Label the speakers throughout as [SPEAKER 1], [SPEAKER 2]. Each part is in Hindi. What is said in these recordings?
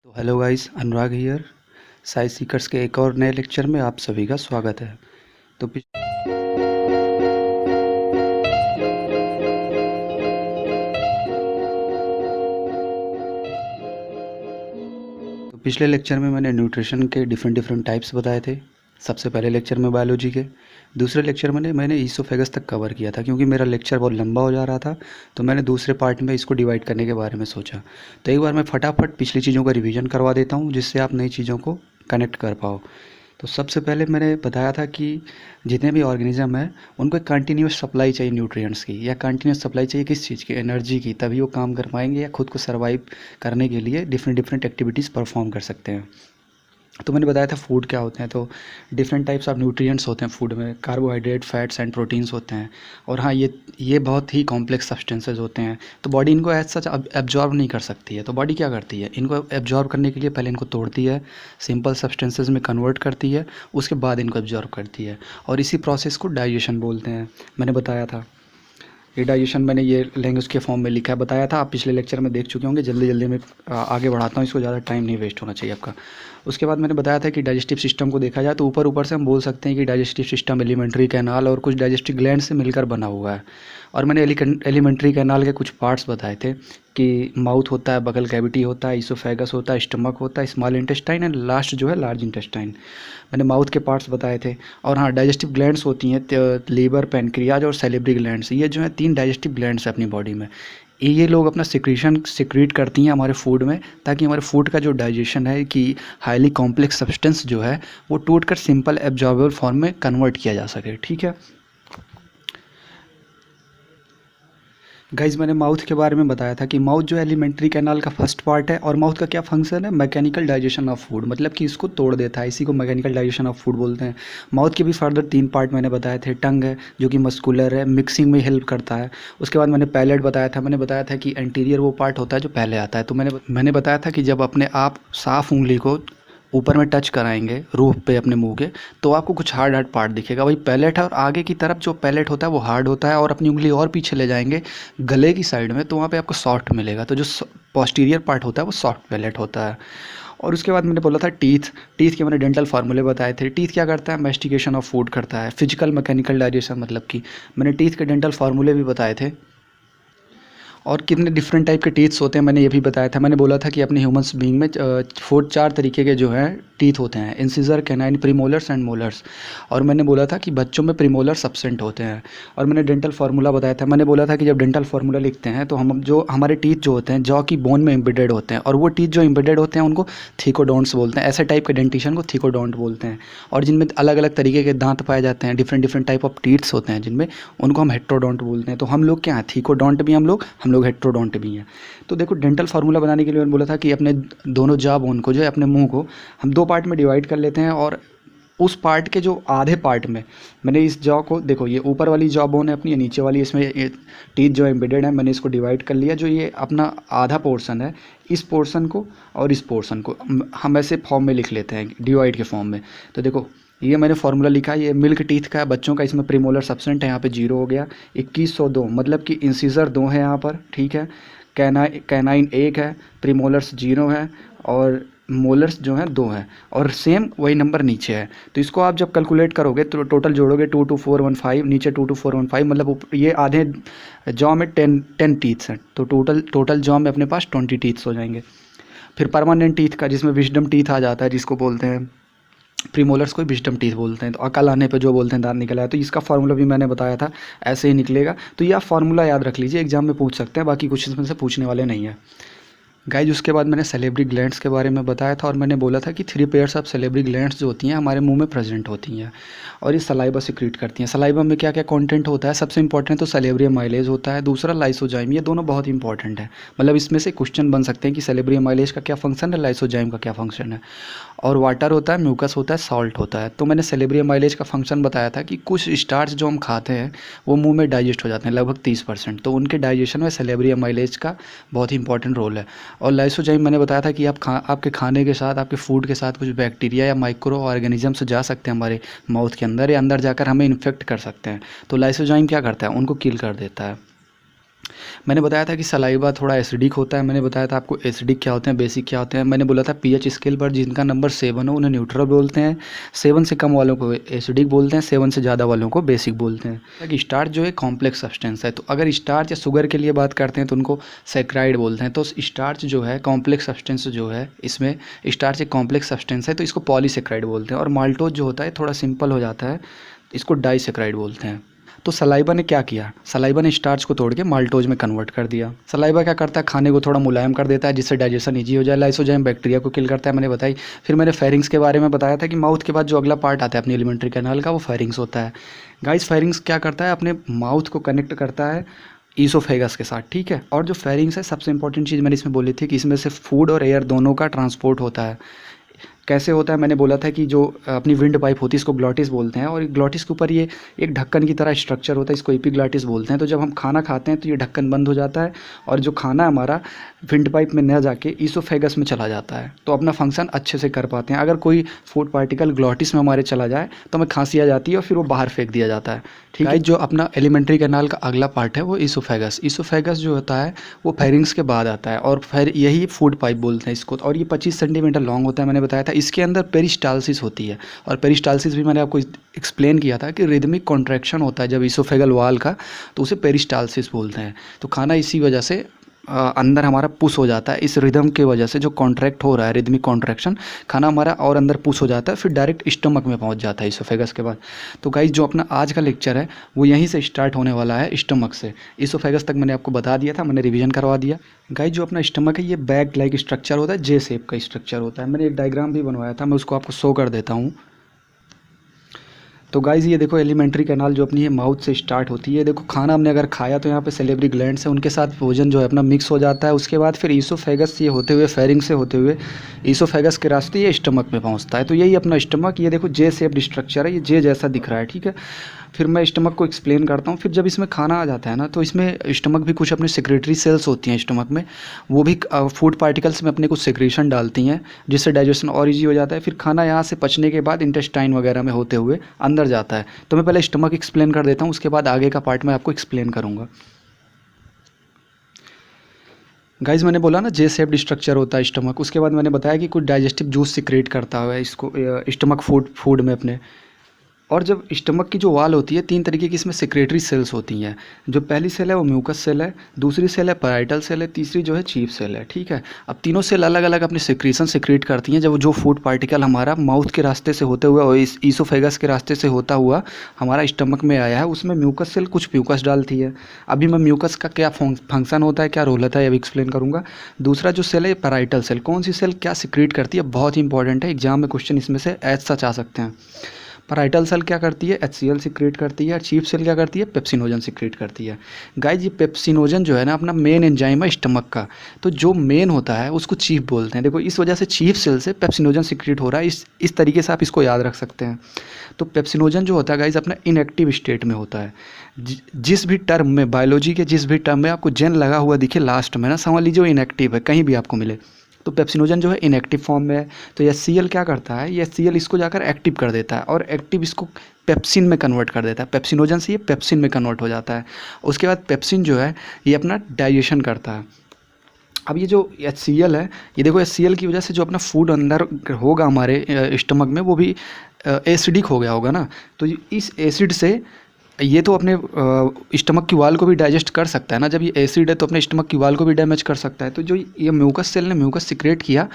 [SPEAKER 1] तो hello guys, Anurag here. Science seekers के एक और नए लेक्चर में आप सभी का स्वागत है। तो पिछले लेक्चर में मैंने न्यूट्रिशन के डिफरेंट डिफरेंट टाइप्स बताए थे। सबसे पहले लेक्चर में बायोलॉजी के, दूसरे लेक्चर में मैंने ईसोफेगस तक कवर किया था। क्योंकि मेरा लेक्चर बहुत लंबा हो जा रहा था तो मैंने दूसरे पार्ट में इसको डिवाइड करने के बारे में सोचा। तो एक बार मैं फटाफट पिछली चीज़ों का रिवीजन करवा देता हूँ जिससे आप नई चीज़ों को कनेक्ट कर पाओ। तो सबसे पहले मैंने बताया था कि जितने भी ऑर्गेनिज्म है उनको एक कंटिन्यूस सप्लाई चाहिए न्यूट्रिएंट्स की, या कंटिन्यूस सप्लाई चाहिए किस चीज़ की, एनर्जी की, तभी वो काम कर पाएंगे या खुद को सर्वाइव करने के लिए डिफरेंट डिफरेंट एक्टिविटीज़ परफॉर्म कर सकते हैं। तो मैंने बताया था फूड क्या होते हैं। तो डिफरेंट टाइप्स ऑफ न्यूट्रिएंट्स होते हैं फूड में, कार्बोहाइड्रेट, फैट्स एंड प्रोटीन्स होते हैं। और हाँ, ये बहुत ही कॉम्प्लेक्स सब्सटेंसेज होते हैं। तो बॉडी इनको एज सच एब्जॉर्ब नहीं कर सकती है। तो बॉडी क्या करती है, इनको एब्जॉर्ब करने के लिए पहले इनको तोड़ती है, सिंपल सब्सटेंसेज में कन्वर्ट करती है, उसके बाद इनको एब्जॉर्ब करती है। और इसी प्रोसेस को डाइजेशन बोलते हैं। मैंने बताया था ये डाइजेशन, मैंने ये लैंग्वेज के फॉर्म में लिखा है, बताया था, आप पिछले लेक्चर में देख चुके होंगे। जल्दी जल्दी में आगे बढ़ाता हूँ, इसको ज़्यादा टाइम नहीं वेस्ट होना चाहिए आपका। उसके बाद मैंने बताया था कि डाइजेस्टिव सिस्टम को देखा जाए तो ऊपर ऊपर से हम बोल सकते हैं कि डाइजेस्टिव सिस्टम एलिमेंट्री कैनाल और कुछ डाइजेस्टिव ग्लैंड से मिलकर बना हुआ है। और मैंने एलिमेंट्री कैनाल के कुछ पार्ट्स बताए थे कि माउथ होता है, बगल कैविटी होता है, ईसोफेगस होता है, स्टमक होता है, स्मॉल इंटेस्टाइन एंड लास्ट जो है लार्ज इंटेस्टाइन। मैंने माउथ के पार्ट्स बताए थे। और हाँ, डाइजेस्टिव ग्लैंड्स होती हैं लीवर, पैनक्रियाज और सैलिवरी ग्लैंड्स। ये जो है 3 डाइजेस्टिव ग्लैंड्स हैं अपनी बॉडी में। ये लोग अपना सिक्रीट करती हैं हमारे फूड में, ताकि हमारे फूड का जो डाइजेशन है कि हाईली कॉम्प्लेक्स सब्सटेंस जो है वो टूट कर सिंपल एब्जॉर्बेबल फॉर्म में कन्वर्ट किया जा सके। ठीक है गाइज, मैंने माउथ के बारे में बताया था कि माउथ जो एलिमेंट्री कैनाल का फर्स्ट पार्ट है। और माउथ का क्या फंक्शन है, मैकेनिकल डाइजेशन ऑफ फूड, मतलब कि इसको तोड़ देता है। इसी को मैकेनिकल डाइजेशन ऑफ फूड बोलते हैं। माउथ के भी फर्दर 3 पार्ट मैंने बताए थे। टंग है जो कि मस्कुलर है, मिक्सिंग में हेल्प करता है। उसके बाद मैंने पैलेट बताया था। मैंने बताया था कि एंटीरियर वो पार्ट होता है जो पहले आता है। तो मैंने बताया था कि जब अपने आप साफ उंगली को ऊपर में टच कराएंगे रूफ पे अपने मुंह के, तो आपको कुछ हार्ड हार्ड पार्ट दिखेगा, वही पैलेट है। और आगे की तरफ जो पैलेट होता है वो हार्ड होता है। और अपनी उंगली और पीछे ले जाएंगे गले की साइड में, तो वहाँ पे आपको सॉफ्ट मिलेगा। तो जो पोस्टीरियर पार्ट होता है वो सॉफ्ट पैलेट होता है। और उसके बाद मैंने बोला था टीथ के मैंने डेंटल फार्मूले बताए थे। टीथ क्या करता है, मैस्टिकेशन ऑफ फूड करता है, फिजिकल मैकेनिकल डाइजेशन, मतलब कि मैंने टीथ के डेंटल फार्मूले भी बताए थे। और कितने डिफरेंट टाइप के टीथ्स होते हैं मैंने ये भी बताया था। मैंने बोला था कि अपने ह्यूमंस बीइंग में 4 तरीके के जो हैं टीथ होते हैं, incisor, canine, premolars and molars. और मैंने बोला था कि बच्चों में प्रीमोलर्स एब्सेंट होते हैं। और मैंने डेंटल फार्मूला बताया था। मैंने बोला था कि जब डेंटल फार्मूला लिखते हैं तो हम जो हमारे टीथ जो होते हैं जॉ की बोन में एम्बेडेड होते हैं, और वो टीथ जो एम्बेडेड होते हैं उनको थीकोडोंट्स बोलते हैं। ऐसे टाइप के डेंटिशन को थीकोडोंट बोलते हैं। और जिनमें अलग अलग तरीके के दांत पाए जाते हैं, different different type of teeths होते हैं जिनमें, उनको हम हेट्रोडोंट बोलते हैं। तो हम लोग क्या हैं, थीकोडोंट भी हम लोग हेट्रोडोंट भी हैं। तो देखो, डेंटल फार्मूला बनाने के लिए मैंने बोला था कि अपने दोनों जॉ बोन को जो है, अपने मुंह को हम 2 पार्ट में डिवाइड कर लेते हैं। और उस पार्ट के जो आधे पार्ट में मैंने इस जॉ को, देखो ये ऊपर वाली जॉ बोन है अपनी, ये नीचे वाली, इसमें ये टीथ जो एम्बेडेड है, मैंने इसको डिवाइड कर लिया। जो ये अपना आधा पोर्शन है, इस पोर्शन को और इस पोर्शन को हम ऐसे फॉर्म में लिख लेते हैं, डिवाइड के फॉर्म में। तो देखो, ये मैंने फार्मूला लिखा है, ये मिल्क टीथ का है बच्चों का, इसमें प्रीमोलर सब्सेंट है, यहाँ पे 0 हो गया। 2102 मतलब कि इंसिजर 2 है यहाँ पर, ठीक है। कैनाइन 1 है, प्रीमोलर्स 0 है, और मोलर्स जो हैं 2 हैं। और सेम वही नंबर नीचे है। तो इसको आप जब कैलकुलेट करोगे तो टोटल जोड़ोगे 22415, नीचे 22415, मतलब ये आधे जॉ में 10 टीथ्स हैं। तो टोटल जॉ में अपने पास 20 टीथ्स हो जाएंगे। फिर परमानेंट टीथ का, जिसमें विजडम टीथ आ जाता है, जिसको बोलते हैं प्रीमोलर्स को विजडम टीथ बोलते हैं। तो अकल आने पे जो बोलते हैं दांत निकल आया, तो इसका फार्मूला भी मैंने बताया था, ऐसे ही निकलेगा। तो ये आप फार्मूला याद रख लीजिए, एग्जाम में पूछ सकते हैं, बाकी कुछ इसमें से पूछने वाले नहीं है गाइज। उसके बाद मैंने सैलिवरी ग्लैंड्स के बारे में बताया था। और मैंने बोला था कि 3 पेयर्स ऑफ सैलिवरी ग्लैंड्स जो होती हैं हमारे मुंह में प्रेजेंट होती हैं, और ये सलाइवा सिक्रीट करती हैं। सलाइवा में क्या क्या कंटेंट होता है, सबसे इंपॉर्टेंट तो सैलिवरी माइलेज होता है, दूसरा लाइसोजाइम। ये दोनों बहुत इंपॉर्टेंट है, मतलब इसमें से क्वेश्चन बन सकते हैं कि सैलिवरी माइलेज का क्या फंक्शन है, लाइसोजाइम का क्या फंक्शन है। और वाटर होता है, म्यूकस होता है, सॉल्ट होता है। तो मैंने सैलिवरी माइलेज का फंक्शन बताया था कि कुछ स्टार्च जो हम खाते हैं वो मुंह में डाइजेस्ट हो जाते हैं, लगभग 30%। तो उनके डाइजेशन में सैलिवरी माइलेज का बहुत ही इंपॉर्टेंट रोल है। और लाइसोजाइम मैंने बताया था कि आपके खाने के साथ, आपके फूड के साथ कुछ बैक्टीरिया या माइक्रो ऑर्गेनिजम्स जा सकते हैं हमारे माउथ के अंदर, या अंदर जाकर हमें इन्फेक्ट कर सकते हैं। तो लाइसोजाइम क्या करता है, उनको किल कर देता है। मैंने बताया था कि सलाइवा थोड़ा एसिडिक होता है। मैंने बताया था आपको एसिडिक क्या होते हैं, बेसिक क्या होते हैं। मैंने बोला था पीएच स्केल पर जिनका नंबर 7 हो उन्हें न्यूट्रल बोलते हैं, 7 से कम वालों को एसिडिक बोलते हैं, 7 से ज़्यादा वालों को बेसिक बोलते हैं। कि स्टार्च जो है कॉम्प्लेक्स सब्सटेंस है, तो अगर स्टार्च या शुगर के लिए बात करते हैं तो उनको सैकराइड बोलते हैं। तो स्टार्च जो है कॉम्प्लेक्स सब्सटेंस जो है, इसमें स्टार्च एक कॉम्प्लेक्स सब्सटेंस है तो इसको पॉलीसेक्राइड बोलते हैं। और माल्टोज जो होता है थोड़ा सिंपल हो जाता है, इसको डाइसेक्राइड बोलते हैं। तो सलाइवा ने क्या किया, सलाइवा ने स्टार्च को तोड़ के माल्टोज में कन्वर्ट कर दिया। सलाइवा क्या करता है, खाने को थोड़ा मुलायम कर देता है जिससे डाइजेशन ईजी हो जाए। लाइसोजाइम बैक्टीरिया को किल करता है, मैंने बताई। फिर मैंने फेरिंग्स के बारे में बताया था कि माउथ के बाद जो अगला पार्ट आता है अपनी एलिमेंट्री कैनाल का, वो फेरिंग्स होता है। गाइस फेरिंग्स क्या करता है, अपने माउथ को कनेक्ट करता है ईसोफेगस के साथ, ठीक है। और जो फेरिंग्स है, सबसे इंपॉर्टेंट चीज़ मैंने इसमें बोली थी कि इसमें से फूड और एयर दोनों का ट्रांसपोर्ट होता है। कैसे होता है, मैंने बोला था कि जो अपनी विंड पाइप होती है इसको ग्लॉटिस बोलते हैं, और ग्लॉटिस के ऊपर ये एक ढक्कन की तरह स्ट्रक्चर होता है, इसको एपिग्लॉटिस बोलते हैं। तो जब हम खाना खाते हैं तो ये ढक्कन बंद हो जाता है और जो खाना हमारा विंड पाइप में न जाके ईसोफेगस में चला जाता है, तो अपना फंक्शन अच्छे से कर पाते हैं। अगर कोई फूड पार्टिकल ग्लॉटिस में हमारे चला जाए तो हमें खांसी आ जाती है और फिर वो बाहर फेंक दिया जाता है, ठीक है। जो अपना एलिमेंट्री कैनाल का अगला पार्ट है वो ईसोफेगस। ईसोफेगस जो होता है वो फेरिंग्स के बाद आता है, और फिर यही फूड पाइप बोलते हैं इसको। और ये 25 सेंटीमीटर लॉन्ग होता है, मैंने बताया था। इसके अंदर पेरिस्टालसिस होती है, और पेरिस्टालसिस भी मैंने आपको एक्सप्लेन किया था कि रिदमिक कॉन्ट्रैक्शन होता है जब ईसोफेगल वाल का, तो उसे पेरिस्टालसिस बोलते हैं। तो खाना इसी वजह से अंदर हमारा पुश हो जाता है, इस रिदम की वजह से जो कॉन्ट्रैक्ट हो रहा है, रिदमिक कॉन्ट्रैक्शन, खाना हमारा और अंदर पुश हो जाता है, फिर डायरेक्ट स्टमक में पहुंच जाता है ईसोफेगस के बाद। तो गाइस जो अपना आज का लेक्चर है वो यहीं से स्टार्ट होने वाला है, स्टमक से। ईसोफेगस तक मैंने आपको बता दिया था, मैंने रिवीजन करवा दिया। गाइस जो अपना स्टमक है ये बैग लाइक स्ट्रक्चर होता है, जे शेप का स्ट्रक्चर होता है। मैंने एक डायग्राम भी बनवाया था, मैं उसको आपको शो कर देता हूँ। तो गाइज़ ये देखो एलिमेंट्री कैनाल जो अपनी है माउथ से स्टार्ट होती है। देखो खाना हमने अगर खाया तो यहाँ पे सेलेब्री ग्लैंड्स है, उनके साथ भोजन जो है अपना मिक्स हो जाता है। उसके बाद फिर ईसोफेगस ये होते हुए, फेरिंग से होते हुए ईसोफेगस के रास्ते ये स्टमक में पहुँचता है। तो यही अपना स्टमक, ये देखो जे शेप्ड स्ट्रक्चर है, ये जे जैसा दिख रहा है, ठीक है। फिर मैं स्टमक को एक्सप्लेन करता हूँ। फिर जब इसमें खाना आ जाता है ना, तो इसमें स्टमक भी कुछ अपने सेक्रेटरी सेल्स होती हैं स्टमक में, वो भी फूड पार्टिकल्स में अपने कुछ सेक्रेशन डालती हैं जिससे डाइजेशन और ईजी हो जाता है। फिर खाना यहाँ से पचने के बाद इंटेस्टाइन वगैरह में होते हुए अंदर जाता है। तो मैं पहले स्टमक एक्सप्लेन कर देता हूँ, उसके बाद आगे का पार्ट मैं आपको एक्सप्लेन करूँगा। गाइज मैंने बोला ना जे शेप्ड स्ट्रक्चर होता है स्टमक, उसके बाद मैंने बताया कि कुछ डाइजेस्टिव जूस सिक्रेट करता है इसको स्टमक फूड में अपने। और जब स्टमक की जो वाल होती है, 3 तरीके की इसमें सेक्रेटरी सेल्स होती हैं। जो पहली सेल है वो म्यूकस सेल है, दूसरी सेल है पैराइटल सेल है, तीसरी जो है चीफ सेल है, ठीक है। अब तीनों सेल अलग अलग अपनी सिक्रीशन सिक्रेट करती हैं। जब जो फूड पार्टिकल हमारा माउथ के रास्ते से होते हुए और इस ईसोफेगस के रास्ते से होता हुआ हमारा स्टमक में आया है, उसमें म्यूकस सेल कुछ म्यूकस डालती है। अभी मैं म्यूकस का क्या फंक्शन होता है, क्या रोल होता है, अभी एक्सप्लेन करूँगा। दूसरा जो सेल है पैराइटल सेल, कौन सी सेल क्या सिक्रेट करती है, बहुत ही इंपॉर्टेंट है, एग्जाम में क्वेश्चन इसमें से एज सच आ सकते हैं। पैराइटल सेल क्या करती है, HCl सिक्रेट करती है। चीफ सेल क्या करती है, पेप्सिनोजन सिक्रेट करती है। गाइज ये पेप्सिनोजन जो है ना अपना मेन एंजाइम है स्टमक का, तो जो मेन होता है उसको चीफ बोलते हैं। देखो इस वजह से चीफ सेल से पेप्सिनोजन सिक्रेट हो रहा है, इस तरीके से आप इसको याद रख सकते हैं। तो पेप्सिनोजन जो होता है गाइज अपना इनएक्टिव स्टेट में होता है। जिस भी टर्म में, बायोलॉजी के जिस भी टर्म में आपको जेन लगा हुआ दिखे लास्ट में ना, समझ लीजिए वो इनएक्टिव है, कहीं भी आपको मिले। तो पेप्सिनोजन जो है इनएक्टिव फॉर्म में है। तो ये HCl क्या करता है, ये HCl इसको जाकर एक्टिव कर देता है, और एक्टिव इसको पेप्सिन में कन्वर्ट कर देता है। पेप्सिनोजन से ये पेप्सिन में कन्वर्ट हो जाता है। उसके बाद पेप्सिन जो है ये अपना डाइजेशन करता है। अब ये जो HCl है, ये देखो HCl की वजह से जो अपना फूड अंदर होगा हमारे स्टमक में वो भी एसिडिक हो गया होगा ना। तो इस एसिड से ये तो अपने स्टमक की वाल को भी डाइजेस्ट कर सकता है ना, जब ये एसिड है तो अपने स्टमक की वाल को भी डैमेज कर सकता है। तो जो ये म्यूकस सेल ने म्यूकस सिक्रेट किया,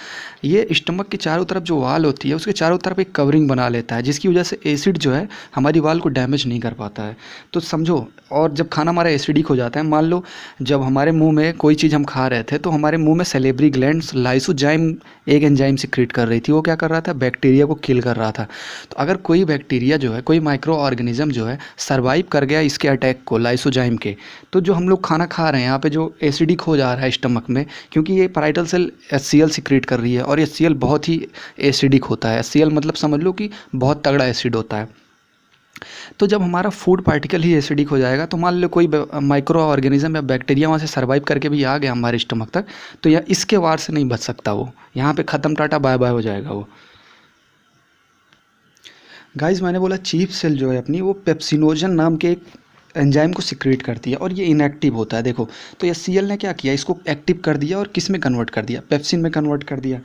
[SPEAKER 1] ये स्टमक के चारों तरफ जो वाल होती है उसके चारों तरफ एक कवरिंग बना लेता है, जिसकी वजह से एसिड जो है हमारी वाल को डैमेज नहीं कर पाता है। तो समझो, और जब खाना हमारा एसिडिक हो जाता है, मान लो जब हमारे मुँह में कोई चीज़ हम खा रहे थे तो हमारे मुँह में सेलेब्री ग्लैंड्स लाइसोजाइम एक एंजाइम सिक्रेट कर रही थी। वो क्या कर रहा था, बैक्टीरिया को किल कर रहा था। तो अगर कोई बैक्टीरिया जो है, कोई माइक्रो ऑर्गेनिज्म जो है सर्वाइव कर गया इसके अटैक को, लाइसोजाइम के, तो जो हम लोग खाना खा रहे हैं यहाँ पे जो एसिडिक हो जा रहा है स्टमक में, क्योंकि ये पैराइटल सेल HCl सिक्रेट कर रही है, और HCl बहुत ही एसिडिक होता है। HCl मतलब समझ लो कि बहुत तगड़ा एसिड होता है। तो जब हमारा फूड पार्टिकल ही एसिडिक हो जाएगा, तो मान लो कोई माइक्रो ऑर्गेनिज्म या बैक्टीरिया वहाँ से सर्वाइव करके भी आ गया हमारे स्टमक तक, तो यह इसके वार से नहीं बच सकता, वो यहाँ पे ख़त्म, टाटा बाय बाय हो जाएगा वो। गाइज मैंने बोला चीफ सेल जो है अपनी, वो पेप्सिनोजन नाम के एक एंजाइम को सिक्रेट करती है और ये इनएक्टिव होता है। देखो, तो HCl ने क्या किया, इसको एक्टिव कर दिया और किस में कन्वर्ट कर दिया, पेप्सिन में कन्वर्ट कर दिया।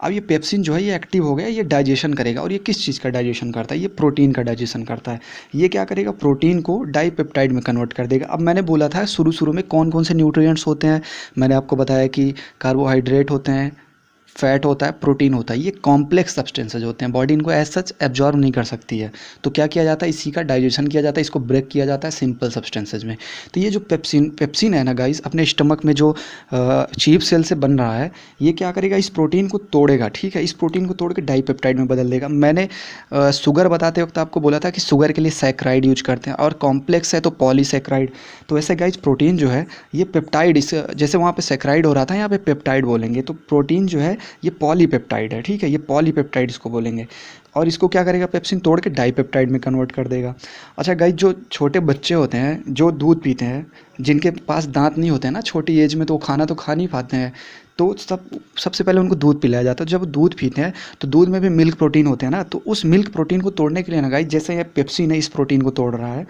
[SPEAKER 1] अब ये पेप्सिन जो है ये एक्टिव हो गया, ये डाइजेशन करेगा। और ये किस चीज़ का डाइजेशन करता है, ये प्रोटीन का डाइजेशन करता है। ये क्या करेगा, प्रोटीन को डाइपेप्टाइड में कन्वर्ट कर देगा। अब मैंने बोला था शुरू शुरू में कौन कौन से न्यूट्रिएंट्स होते हैं, मैंने आपको बताया कि कार्बोहाइड्रेट होते हैं, फैट होता है, प्रोटीन होता है। ये कॉम्प्लेक्स सब्सटेंसेज होते हैं, बॉडी इनको एज सच एब्जॉर्ब नहीं कर सकती है। तो क्या किया जाता है, इसी का डाइजेशन किया जाता है, इसको ब्रेक किया जाता है सिंपल सब्सटेंसेज में। तो ये जो पेप्सिन है ना गाइस, अपने स्टमक में जो चीफ सेल से बन रहा है, ये क्या करेगा, इस प्रोटीन को तोड़ेगा। ठीक है, इस प्रोटीन को तोड़ के डाइपेप्टाइड में बदल देगा। मैंने शुगर बताते वक्त आपको बोला था कि शुगर के लिए सैकराइड यूज करते हैं, और कॉम्प्लेक्स है तो पॉलीसैकराइड। तो ऐसे गाइस प्रोटीन जो है ये पेप्टाइड, इस जैसे वहाँ पे सैकराइड हो रहा था, यहाँ पे पेप्टाइड बोलेंगे। तो प्रोटीन जो है ये पॉलीपेप्टाइड है। ठीक है, ये पॉलीपेप्टाइड इसको बोलेंगे। और इसको क्या करेगा, पेप्सिन तोड़ के डाइपेप्टाइड में कन्वर्ट कर देगा। अच्छा गाइस, जो छोटे बच्चे होते हैं जो दूध पीते हैं, जिनके पास दांत नहीं होते हैं ना छोटी एज में, तो वो खाना तो खा नहीं पाते हैं, तो सबसे पहले उनको दूध पिलाया जाता है। जब वो दूध पीते हैं तो दूध में भी मिल्क प्रोटीन होते हैं ना, तो उस मिल्क प्रोटीन को तोड़ने के लिए ना गाइस, जैसे ये पेप्सिन है इस प्रोटीन को तोड़ रहा है,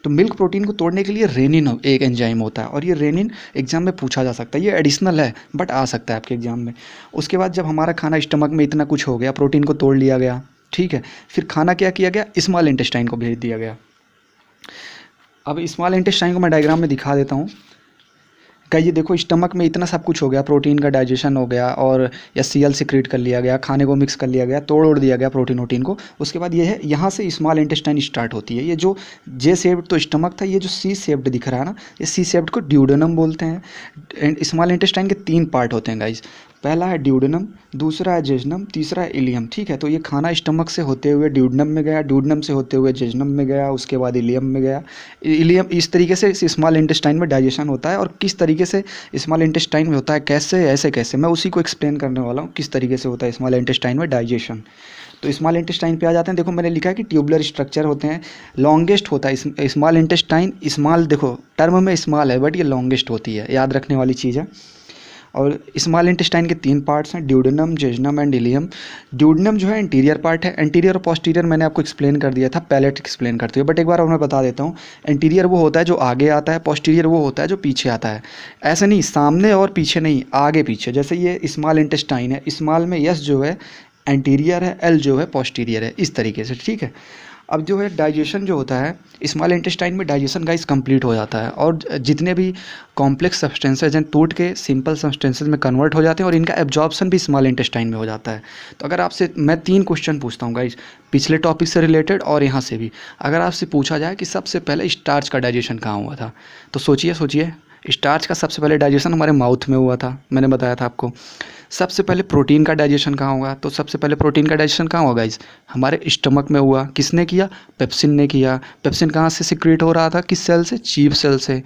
[SPEAKER 1] तो मिल्क प्रोटीन को तोड़ने के लिए रेनिन एक एंजाइम होता है। और ये रेनिन एग्जाम में पूछा जा सकता है, ये एडिशनल है बट आ सकता है आपके एग्जाम में। उसके बाद जब हमारा खाना स्टमक में इतना कुछ हो गया, प्रोटीन को तोड़ लिया गया, ठीक है, फिर खाना क्या किया गया, स्मॉल इंटेस्टाइन को भेज दिया गया। अब स्मॉल इंटेस्टाइन को मैं डायग्राम में दिखा देता हूँ। ये देखो, स्टमक में इतना सब कुछ हो गया, प्रोटीन का डाइजेशन हो गया और HCl सिक्रेट कर लिया गया, खाने को मिक्स कर लिया गया, तोड़ ओड़ दिया गया प्रोटीन वोटीन को। उसके बाद ये है, यहाँ से स्मॉल इंटेस्टाइन स्टार्ट होती है। ये जो जे शेप्ड तो स्टमक था, ये जो सी शेप्ड दिख रहा है ना, ये सी शेप्ड को ड्यूडेनम बोलते हैं। एंड स्मॉल इंटेस्टाइन के 3 पार्ट होते हैं गाइज। पहला है ड्यूडेनम, दूसरा है जेजनम, तीसरा है इलियम। ठीक है, तो ये खाना स्टमक से होते हुए ड्यूडेनम में गया, ड्यूडेनम से होते हुए जेजनम में गया, उसके बाद इलियम में गया। इलियम, इस तरीके से स्मॉल इंटेस्टाइन में डाइजेशन होता है। और किस तरीके से स्मॉल इंटेस्टाइन में होता है, कैसे, ऐसे कैसे, मैं उसी को एक्सप्लेन करने वाला हूँ किस तरीके से होता है स्मॉल इंटेस्टाइन में डाइजेशन। तो स्मॉल इंटेस्टाइन पे आ जाते हैं। देखो मैंने लिखा है कि ट्यूबुलर स्ट्रक्चर होते हैं, लॉन्गेस्ट होता है स्मॉल इंटेस्टाइन। स्मॉल देखो टर्म में स्मॉल है बट ये लॉन्गेस्ट होती है, याद रखने वाली चीज़ है। और स्मॉल इंटेस्टाइन के 3 पार्ट्स हैं, ड्यूडेनम, जेजनम एंड इलियम। ड्यूडेनम जो है इंटीरियर पार्ट है, इंटीरियर और पोस्टीरियर मैंने आपको एक्सप्लेन कर दिया था, पैलेट एक्सप्लेन करते हुए, बट एक बार और मैं बता देता हूँ। इंटीरियर वो होता है जो आगे आता है, पोस्टीरियर वो होता है जो पीछे आता है। ऐसे नहीं सामने और पीछे नहीं, आगे पीछे। जैसे ये स्मॉल इंटेस्टाइन है, स्मॉल में यस जो है एंटीरियर है, एल जो है पोस्टीरियर है, इस तरीके से। ठीक है, अब जो है डाइजेशन जो होता है स्मॉल इंटेस्टाइन में, डाइजेशन गाइस कंप्लीट हो जाता है और जितने भी कॉम्प्लेक्स सब्सटेंसेज हैं टूट के सिंपल सब्सटेंसेज में कन्वर्ट हो जाते हैं और इनका एब्जॉर्प्शन भी स्मॉल इंटेस्टाइन में हो जाता है। तो अगर आपसे मैं 3 क्वेश्चन पूछता हूँ गाइस, पिछले टॉपिक से रिलेटेड और यहाँ से भी, अगर आपसे पूछा जाए कि सबसे पहले स्टार्च का डाइजेशन कहाँ हुआ था, तो सोचिए स्टार्च का सबसे पहले डाइजेशन हमारे माउथ में हुआ था, मैंने बताया था आपको। सबसे पहले प्रोटीन का डाइजेशन कहाँ होगा, तो सबसे पहले प्रोटीन का डाइजेशन कहाँ होगा गाइस, हमारे स्टमक में हुआ। किसने किया, पेप्सिन ने किया। पेप्सिन कहाँ से सिक्रेट हो रहा था, किस सेल से, चीफ सेल से।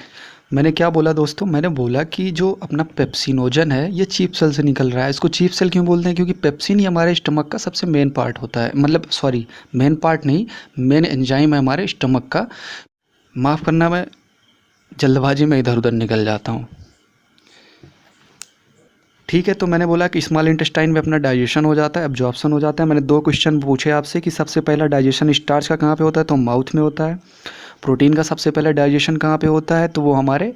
[SPEAKER 1] मैंने क्या बोला दोस्तों, मैंने बोला कि जो अपना पेप्सिनोजन है ये चीफ सेल से निकल रहा है। इसको चीफ सेल क्यों बोलते हैं, क्योंकि पेप्सिन ही हमारे स्टमक का सबसे मेन पार्ट होता है, मतलब सॉरी मेन पार्ट नहीं, मेन एंजाइम है हमारे स्टमक का। माफ़ करना, मैं जल्दबाजी में इधर उधर निकल जाता हूँ। ठीक है, तो मैंने बोला कि स्मॉल इंटेस्टाइन में अपना डाइजेशन हो जाता है, एब्जॉर्प्शन हो जाता है। मैंने 2 क्वेश्चन पूछे आपसे कि सबसे पहला डाइजेशन स्टार्च का कहाँ पे होता है, तो माउथ में होता है। प्रोटीन का सबसे पहले डाइजेशन कहाँ पे होता है, तो वो हमारे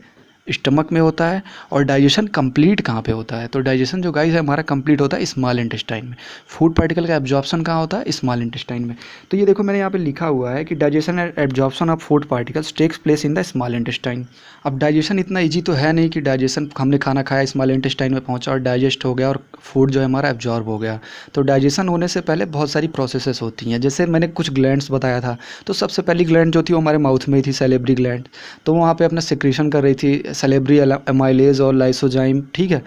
[SPEAKER 1] स्टमक में होता है। और डाइजेशन कंप्लीट कहाँ पे होता है, तो डाइजेशन जो गाइस है हमारा कंप्लीट होता है स्मॉल इंटेस्टाइन में। फूड पार्टिकल का एब्जॉर्प्शन कहाँ होता है, स्मॉल इंटेस्टाइन में। तो ये देखो मैंने यहाँ पे लिखा हुआ है कि digestion and absorption of food particles takes place in the small intestine. अब डाइजेशन इतना ईजी तो है नहीं कि डाइजेशन, हमने खाना खाया स्मॉल इंटेस्टाइन में पहुँचा और डाइजेस्ट हो गया और फूड जो है हमारा एब्जॉर्ब हो गया। तो डाइजेशन होने से पहले बहुत सारी प्रोसेसेस होती हैं। जैसे मैंने कुछ ग्लैंड्स बताया था, तो सबसे पहली ग्लैंड जो थी वो हमारे माउथ में ही थी, सैलिवरी ग्लैंड। तो वहाँ पे अपना सिक्रीशन कर रही थी सैलिवरी एमाइलेज और लाइसोजाइम। ठीक है,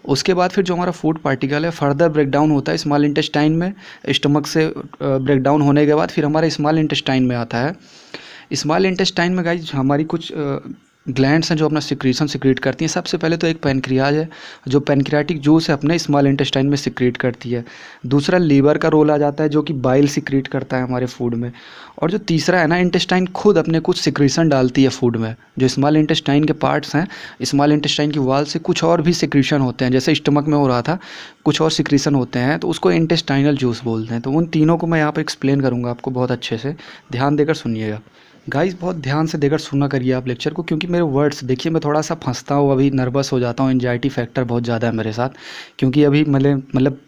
[SPEAKER 1] उसके बाद फिर जो हमारा फूड पार्टिकल है फर्दर ब्रेकडाउन होता है स्मॉल इंटेस्टाइन में। स्टमक से ब्रेकडाउन होने के बाद फिर हमारे स्मॉल इंटेस्टाइन में आता है। स्मॉल इंटेस्टाइन में गाइस हमारी कुछ ग्लैंड्स हैं जो अपना सिक्रीशन सिक्रीट करती हैं। सबसे पहले तो एक पैनक्रियाज है जो पैनक्रियाटिक जूस है अपने स्मॉल इंटेस्टाइन में सिक्रीट करती है। दूसरा लीवर का रोल आ जाता है जो कि बाइल सिक्रीट करता है हमारे फूड में। और जो तीसरा है ना, इंटेस्टाइन खुद अपने कुछ सिक्रीशन डालती है फूड में। जो स्मॉल इंटेस्टाइन के पार्ट्स हैं, स्मॉल इंटेस्टाइन की वॉल से कुछ और भी सिक्रीशन होते हैं, जैसे स्टमक में हो रहा था कुछ और सिक्रीशन होते हैं, तो उसको इंटेस्टाइनल जूस बोलते हैं। तो उन तीनों को मैं यहाँ पर एक्सप्लेन करूँगा आपको बहुत अच्छे से, ध्यान देकर सुनिएगा। गाइस बहुत ध्यान से देकर सुनना करिए आप लेक्चर को, क्योंकि मेरे वर्ड्स देखिए, मैं थोड़ा सा फंसता हूँ, अभी नर्वस हो जाता हूँ, एंजाइटी फैक्टर बहुत ज़्यादा है मेरे साथ। क्योंकि अभी मतलब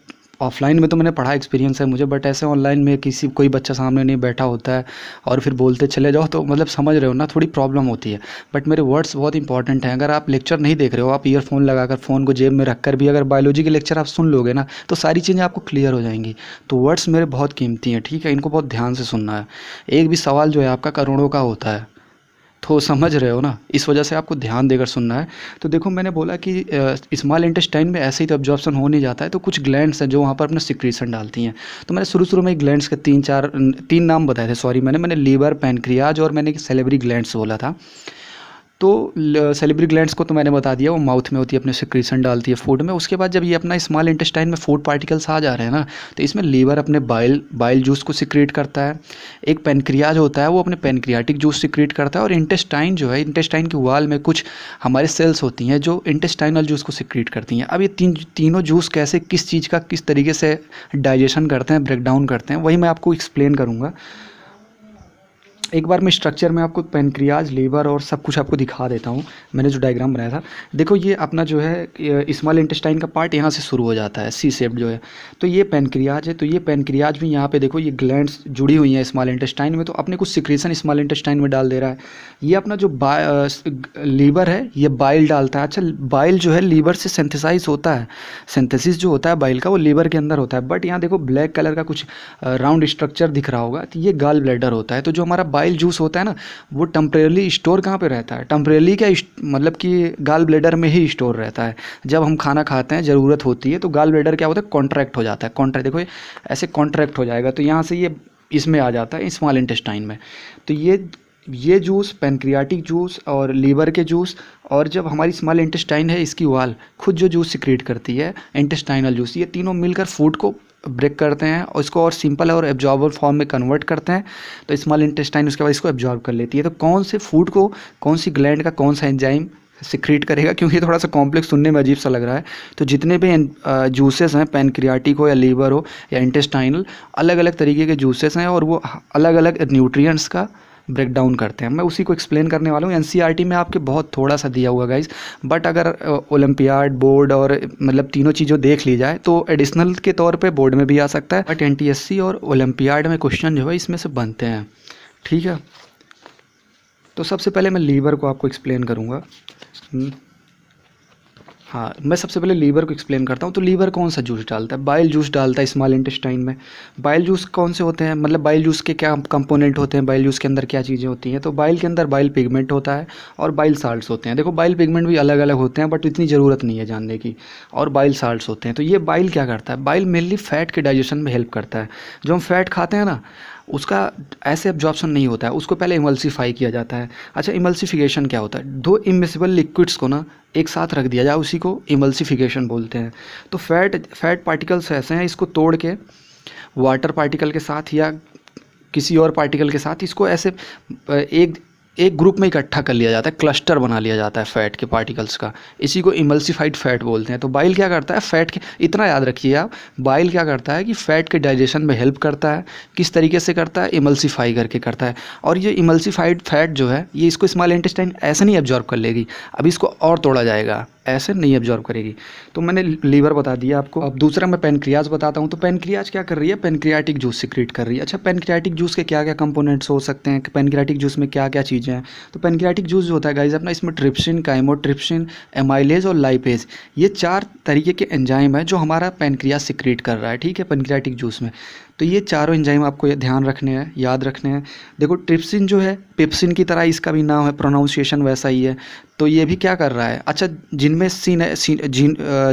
[SPEAKER 1] ऑफलाइन में तो मैंने पढ़ा, एक्सपीरियंस है मुझे, बट ऐसे ऑनलाइन में किसी कोई बच्चा सामने नहीं बैठा होता है और फिर बोलते चले जाओ, तो मतलब समझ रहे हो ना, थोड़ी प्रॉब्लम होती है। बट मेरे वर्ड्स बहुत इंपॉर्टेंट हैं। अगर आप लेक्चर नहीं देख रहे हो, आप ईयरफोन लगाकर फ़ोन को जेब में रखकर भी अगर बायोलॉजी के लेक्चर आप सुन लोगे ना, तो सारी चीज़ें आपको क्लियर हो जाएंगी। तो वर्ड्स मेरे बहुत कीमती हैं, ठीक है, इनको बहुत ध्यान से सुनना है। एक भी सवाल जो है आपका करोड़ों का होता है, तो समझ रहे हो ना, इस वजह से आपको ध्यान देकर सुनना है। तो देखो मैंने बोला कि स्मॉल इंटेस्टाइन में ऐसे ही तो एब्जॉर्प्शन हो नहीं जाता है, तो कुछ ग्लैंड्स हैं जो वहाँ पर अपना सिक्रीशन डालती हैं। तो मैंने शुरू शुरू में ग्लैंड्स के तीन नाम बताए थे, सॉरी, मैंने लीवर, पैनक्रियाज और मैंने सेलेब्री ग्लैंड्स बोला था। तो सेलिब्री ग्लैंड्स को तो मैंने बता दिया, वो माउथ में होती है, अपने सिक्रीशन डालती है फूड में। उसके बाद जब ये अपना स्मॉल इंटेस्टाइन में फूड पार्टिकल्स आ जा रहे हैं ना, तो इसमें लीवर अपने बाइल जूस को सिक्रीट करता है। एक पैनक्रियाज होता है, वो अपने पैनक्रियाटिक जूस सिक्रीट करता है। और इंटेस्टाइन जो है, इंटेस्टाइन की वॉल में कुछ हमारे सेल्स होती हैं जो इंटेस्टाइनल जूस को सिक्रीट करती हैं। अब ये तीनों जूस कैसे, किस चीज़ का किस तरीके से डाइजेशन करते हैं, ब्रेक डाउन करते हैं, वही मैं आपको एक्सप्लेन करूँगा। एक बार मैं स्ट्रक्चर में आपको पैनक्रियाज, लीवर और सब कुछ आपको दिखा देता हूँ। मैंने जो डायग्राम बनाया था, देखो ये अपना जो है स्मॉल इंटेस्टाइन का पार्ट यहाँ से शुरू हो जाता है, सी शेप जो है। तो ये पैनक्रियाज है, तो ये पैनक्रियाज भी यहाँ पे देखो, ये ग्लैंड्स जुड़ी हुई हैं स्मॉल इंटेस्टाइन में, तो अपने कुछ सिक्रीशन स्मॉल इंटेस्टाइन में डाल दे रहा है। ये अपना जो लीवर है, ये बाइल डालता है। अच्छा, बाइल जो है लीवर से सिंथेसाइज होता है, सिंथेसिस जो होता है बाइल का वो लीवर के अंदर होता है। बट यहाँ देखो ब्लैक कलर का कुछ राउंड स्ट्रक्चर दिख रहा होगा, तो ये गाल ब्लैडर होता है। तो जो हमारा बाइल जूस होता है ना, वो टेम्परेली स्टोर कहाँ पे रहता है, टेम्परेली क्या मतलब कि गाल ब्लैडर में ही स्टोर रहता है। जब हम खाना खाते हैं, ज़रूरत होती है, तो गाल ब्लैडर क्या होता है, कॉन्ट्रैक्ट हो जाता है। कॉन्ट्रैक्ट देखो, ये ऐसे कॉन्ट्रैक्ट हो जाएगा, तो यहाँ से ये इसमें आ जाता है स्मॉल इंटेस्टाइन में। तो ये जूस, पैनक्रियाटिक जूस और लीवर के जूस, और जब हमारी स्मॉल इंटेस्टाइन है, इसकी वाल खुद जो जूस सिक्रीट करती है, इंटेस्टाइनल जूस, ये तीनों मिलकर फूड को ब्रेक करते हैं और इसको और सिंपल और एब्जॉर्बर फॉर्म में कन्वर्ट करते हैं। तो स्मॉल इंटेस्टाइन उसके बाद इसको एब्जॉर्ब कर लेती है। तो कौन से फूड को कौन सी ग्लैंड का कौन सा एंजाइम सिक्रीट करेगा, क्योंकि थोड़ा सा कॉम्प्लेक्स सुनने में अजीब सा लग रहा है। तो जितने भी जूसेस हैं, पैनक्रियाटिक हो या लीवर हो या इंटेस्टाइनल, अलग अलग तरीके के जूसेस हैं और वो अलग अलग न्यूट्रिएंट्स का ब्रेक डाउन करते हैं। मैं उसी को एक्सप्लेन करने वाला हूँ। एनसीईआरटी में आपके बहुत थोड़ा सा दिया हुआ गाइज, बट अगर ओलंपियाड, बोर्ड और मतलब तीनों चीज़ों देख ली जाए तो एडिशनल के तौर पे बोर्ड में भी आ सकता है, बट एनटीएससी और ओलंपियाड में क्वेश्चन जो है इसमें से बनते हैं, ठीक है। तो सबसे पहले मैं लीवर को आपको एक्सप्लेन करूँगा। हाँ, मैं सबसे पहले लीवर को एक्सप्लेन करता हूँ। तो लीवर कौन सा जूस डालता है, बाइल जूस डालता है स्मॉल इंटेस्टाइन में। बाइल जूस कौन से होते हैं, मतलब बाइल जूस के क्या कंपोनेंट होते हैं, बाइल जूस के अंदर क्या चीज़ें होती हैं। तो बाइल के अंदर बाइल पिगमेंट होता है और बाइल साल्ट्स होते हैं। देखो बाइल पिगमेंट भी अलग अलग होते हैं, बट इतनी ज़रूरत नहीं है जानने की। और बाइल साल्ट्स होते हैं। तो ये बाइल क्या करता है, बाइल मेनली फैट के डाइजेशन में हेल्प करता है। जो हम फैट खाते हैं ना, उसका ऐसे एब्जॉर्प्शन नहीं होता है, उसको पहले इमल्सीफाई किया जाता है। अच्छा, इमल्सिफिकेशन क्या होता है, दो इमिसिबल लिक्विड्स को ना एक साथ रख दिया जाए, उसी को इमल्सिफिकेशन बोलते हैं। तो फैट पार्टिकल्स ऐसे हैं, इसको तोड़ के वाटर पार्टिकल के साथ या किसी और पार्टिकल के साथ इसको ऐसे एक ग्रुप में इकट्ठा कर लिया जाता है, क्लस्टर बना लिया जाता है फैट के पार्टिकल्स का। इसी को इमल्सिफाइड फैट बोलते हैं। तो बाइल क्या करता है, फैट के, इतना याद रखिए आप, बाइल क्या करता है कि फैट के डाइजेशन में हेल्प करता है। किस तरीके से करता है, इमल्सिफाई करके करता है। और ये इमल्सिफाइड फैट जो है, ये इसको स्मॉल इंटेस्टाइन ऐसे नहीं एब्जॉर्ब कर लेगी, अब इसको और तोड़ा जाएगा, ऐसे नहीं एब्जॉर्ब करेगी। तो मैंने लीवर बता दिया आपको। अब दूसरा मैं पैनक्रियाज बताता हूँ। तो पैनक्रियाज क्या कर रही है, पैनक्रियाटिक जूस सिक्रीट कर रही है। अच्छा, पैनक्रियाटिक जूस के क्या क्या कंपोनेंट्स हो सकते हैं, पैनक्रियाटिक जूस में क्या क्या चीज़ें हैं। तो पैनक्रियाटिक जूस जो होता है गाइज अपना, इसमें ट्रिप्सिन, काइमोट्रिप्सिन, एमाइलेज और लाइपेज, ये 4 तरीके के एंजाइम है जो हमारा पैनक्रियाज सिक्रीट कर रहा है, ठीक है, पैनक्रियाटिक जूस में। तो ये चारों एंजाइम आपको ये ध्यान रखने हैं, याद रखने हैं। देखो ट्रिप्सिन जो है, पेप्सिन की तरह इसका भी नाम है, प्रोनाउंसिएशन वैसा ही है। तो ये भी क्या कर रहा है, अच्छा, जिनमें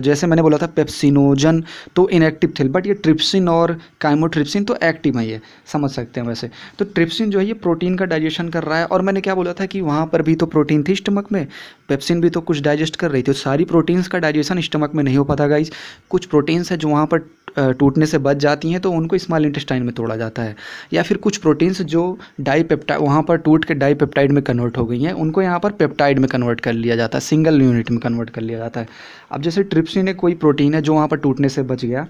[SPEAKER 1] जैसे मैंने बोला था पेप्सिनोजन तो इनएक्टिव थे, बट ये ट्रिप्सिन और काइमोट्रिप्सिन तो एक्टिव है, ये समझ सकते हैं वैसे। तो ट्रिप्सिन जो है ये प्रोटीन का डाइजेशन कर रहा है। और मैंने क्या बोला था कि वहाँ पर भी तो प्रोटीन थी स्टमक में, पेप्सिन भी तो कुछ डाइजेस्ट कर रही थी। तो सारी प्रोटीन्स का डाइजेशन स्टमक में नहीं हो पाता गाइज। कुछ प्रोटीन्स है जो वहाँ पर टूटने से बच जाती हैं, तो उनको स्मॉल इंटेस्टाइन में तोड़ा जाता है। या फिर कुछ प्रोटीन्स जो डाईपेप्टाइड वहाँ पर टूट के डाईपेप्टाइड में कन्वर्ट हो गई हैं, उनको यहाँ पर पेप्टाइड में कन्वर्ट कर लिया जाता है, सिंगल यूनिट में कन्वर्ट कर लिया जाता है। अब जैसे ट्रिप्सिन एक कोई प्रोटीन है जो वहाँ पर टूटने से बच गया,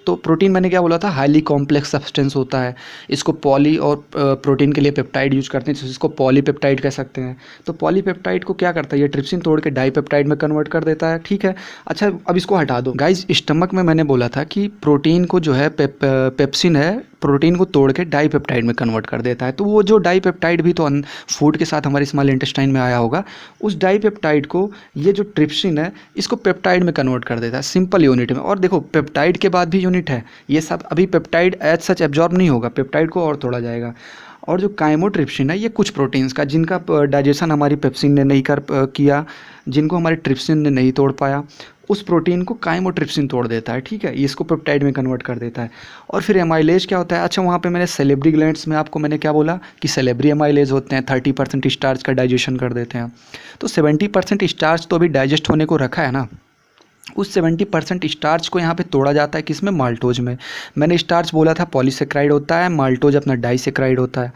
[SPEAKER 1] तो प्रोटीन मैंने क्या बोला था, हाईली कॉम्प्लेक्स सब्सटेंस होता है। इसको पॉली और प्रोटीन के लिए पेप्टाइड यूज करते हैं, तो इसको पॉलीपेप्टाइड कह सकते हैं। तो पॉलीपेप्टाइड को क्या करता है, ये ट्रिप्सिन तोड़ के डाईपेप्टाइड में कन्वर्ट कर देता है, ठीक है। अच्छा अब इसको हटा दो गाइज, स्टमक में मैंने बोला था कि प्रोटीन को जो है पेप्सिन है, प्रोटीन को तोड़ के डाईपेप्टाइड में कन्वर्ट कर देता है। तो वो जो डाईपेप्टाइड भी तो फूड के साथ हमारे स्मॉल इंटेस्टाइन में आया होगा, उस डाईपेप्टाइड को ये जो ट्रिप्सिन है इसको पेप्टाइड में कन्वर्ट कर देता है, सिंपल यूनिट में। और देखो पेप्टाइड के बाद भी यूनिट है, ये सब अभी पेप्टाइड एज सच एब्जॉर्ब नहीं होगा, पेप्टाइड को और तोड़ा जाएगा। और जो काइमोट्रिप्सिन है ये कुछ प्रोटीन्स का जिनका डाइजेशन हमारी पेप्सिन ने नहीं किया, जिनको हमारी ट्रिप्सिन ने नहीं तोड़ पाया, उस प्रोटीन को काइमोट्रिप्सिन तोड़ देता है, ठीक है, ये इसको पेप्टाइड में कन्वर्ट कर देता है। और फिर एमाइलेज क्या होता है, अच्छा वहाँ पे मैंने सेलेब्री ग्लैंड्स में आपको मैंने क्या बोला कि सेलेब्री एमाइलेज होते हैं, 30% स्टार्च का डाइजेशन कर देते हैं। तो 70% स्टार्च तो अभी डाइजेस्ट होने को रखा है ना, उस 70% स्टार्च को यहाँ पे तोड़ा जाता है किसमें, माल्टोज में। मैंने स्टार्च बोला था पॉलीसेक्राइड होता है, माल्टोज अपना डाइसेक्राइड होता है।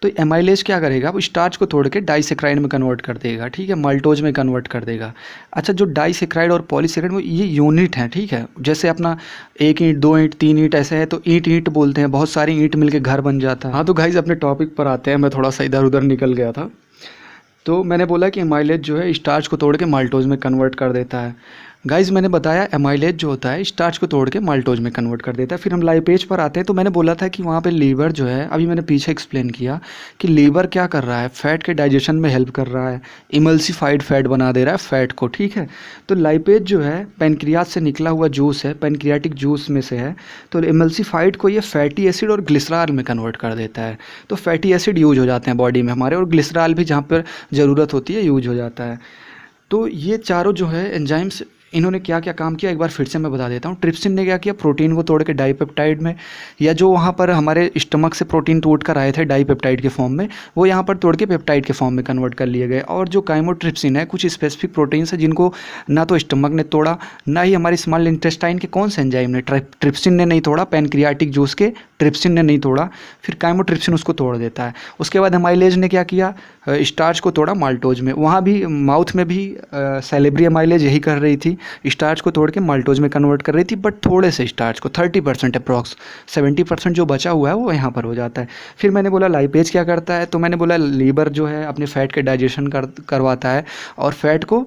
[SPEAKER 1] तो एमाइलेज क्या करेगा, वो स्टार्च को तोड़ के डाइसेक्राइड में कन्वर्ट कर देगा, ठीक है, माल्टोज में कन्वर्ट कर देगा। अच्छा जो डाइसेक्राइड और पॉलीसेक्राइड में ये यूनिट हैं, ठीक है, जैसे अपना 1 ईंट 2 ईंट 3 ईंट ऐसे है, तो ईंट ईंट बोलते हैं, बहुत सारी ईंट मिलके घर बन जाता है। हाँ तो गाइस अपने टॉपिक पर आते हैं, मैं थोड़ा सा इधर उधर निकल गया था। तो मैंने बोला कि एमाइलेज जो है स्टार्च को तोड़ के माल्टोज में कन्वर्ट कर देता है। गाइज मैंने बताया एमाइलेज जो होता है स्टार्च को तोड़ के माल्टोज में कन्वर्ट कर देता है। फिर हम लाइपेज पर आते हैं, तो मैंने बोला था कि वहाँ पे लीवर जो है, अभी मैंने पीछे एक्सप्लेन किया कि लीवर क्या कर रहा है, फैट के डाइजेशन में हेल्प कर रहा है, इमल्सिफाइड फैट बना दे रहा है फैट को, ठीक है। तो लाइपेज जो है पेनक्रियाज से निकला हुआ जूस है, पेनक्रियाटिक जूस में से है, तो इमल्सिफाइड को ये फैटी एसिड और ग्लिसरॉल में कन्वर्ट कर देता है। तो फैटी एसिड यूज हो जाते हैं बॉडी में हमारे, और ग्लिसरॉल भी जहाँ पर ज़रूरत होती है यूज हो जाता है। तो ये चारों जो है एंजाइम्स, इन्होंने क्या क्या काम किया एक बार फिर से मैं बता देता हूँ। ट्रिप्सिन ने क्या किया, प्रोटीन को तोड़ के डाईपेप्टाइड में, या जो वहाँ पर हमारे स्टमक से प्रोटीन टूट कर आए थे डाईपेप्टाइड के फॉर्म में, वो यहाँ पर तोड़ के पेप्टाइड के फॉर्म में कन्वर्ट कर लिए गए। और जो काइमोट्रिप्सिन है, कुछ स्पेसिफिक प्रोटीन्स है जिनको ना तो स्टमक ने तोड़ा, ना ही हमारे स्मॉल इंटेस्टाइन के कौन से एंजाइम ने, ट्रिप्सिन ने नहीं तोड़ा, पैनक्रियाटिक जूस के ट्रिप्सिन ने नहीं तोड़ा, फिर काइमोट्रिप्सिन उसको तोड़ देता है। उसके बाद एमाइलेज ने क्या किया, स्टार्च को तोड़ा माल्टोज में। वहाँ भी माउथ में भी सेलेब्री एमाइलेज यही कर रही थी, स्टार्च को तोड़ के माल्टोज में कन्वर्ट कर रही थी, बट थोड़े से स्टार्च को, 30% अप्रॉक्स, 70% जो बचा हुआ है वो यहाँ पर हो जाता है। फिर मैंने बोला लाइपेज क्या करता है, तो मैंने बोला लीवर जो है अपने फैट के डाइजेशन करवाता है और फैट को